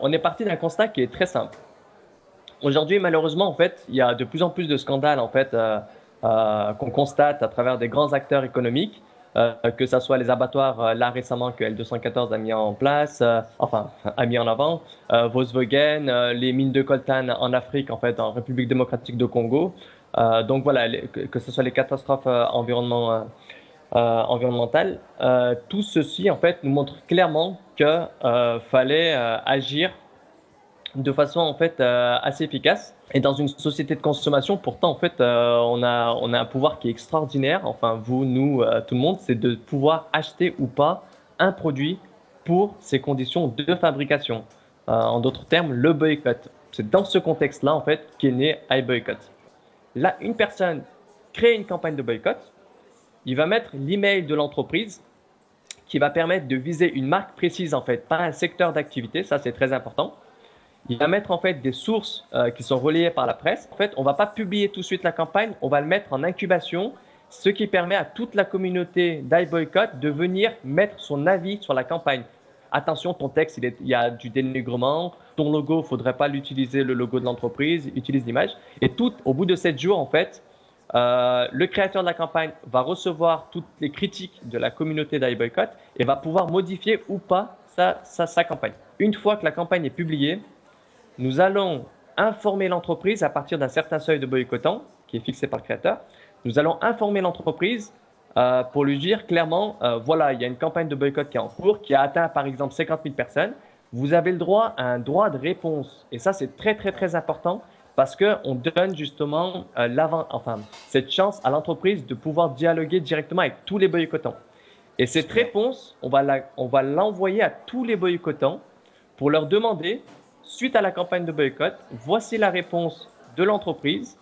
On est parti d'un constat qui est très simple. Aujourd'hui, malheureusement, en fait, il y a de plus en plus de scandales en fait, qu'on constate à travers des grands acteurs économiques, que ce soit les abattoirs, là récemment que L214 a mis en place, enfin a mis en avant, Volkswagen, les mines de coltan en Afrique, en fait, en République démocratique de Congo. Donc voilà, que ce soit les catastrophes environnementales, tout ceci en fait nous montre clairement que fallait agir de façon en fait assez efficace. Et dans une société de consommation, pourtant en fait, on a un pouvoir qui est extraordinaire. Enfin, vous, nous, tout le monde, c'est de pouvoir acheter ou pas un produit pour ses conditions de fabrication. En d'autres termes, le boycott. C'est dans ce contexte-là en fait qu'est né iBoycott. Là, une personne crée une campagne de boycott. Il va mettre l'email de l'entreprise qui va permettre de viser une marque précise en fait, pas un secteur d'activité. Ça, c'est très important. Il va mettre en fait des sources qui sont relayées par la presse. En fait, on ne va pas publier tout de suite la campagne, on va le mettre en incubation, ce qui permet à toute la communauté d'iBoycott de venir mettre son avis sur la campagne. Attention, ton texte, il y a du dénigrement, ton logo, il ne faudrait pas l'utiliser, le logo de l'entreprise, utilise l'image. Et tout, au bout de 7 jours, en fait, le créateur de la campagne va recevoir toutes les critiques de la communauté d'iBoycott et va pouvoir modifier ou pas sa campagne. Une fois que la campagne est publiée, nous allons informer l'entreprise à partir d'un certain seuil de boycottants qui est fixé par le créateur. Nous allons informer l'entreprise pour lui dire clairement, voilà, il y a une campagne de boycott qui est en cours, qui a atteint par exemple 50 000 personnes. Vous avez le droit à un droit de réponse. Et ça, c'est très, très, très important parce qu'on donne justement cette chance à l'entreprise de pouvoir dialoguer directement avec tous les boycottants. Et cette Super. réponse, on va l'envoyer à tous les boycottants pour leur demander, suite à la campagne de boycott, voici la réponse de l'entreprise.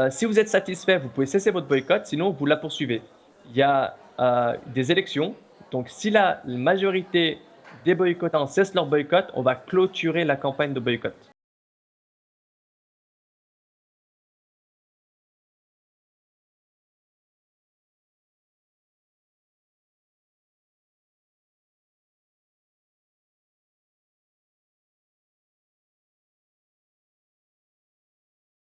Si vous êtes satisfait, vous pouvez cesser votre boycott, sinon vous la poursuivez. Il y a des élections, donc si la majorité des boycottants cessent leur boycott, on va clôturer la campagne de boycott.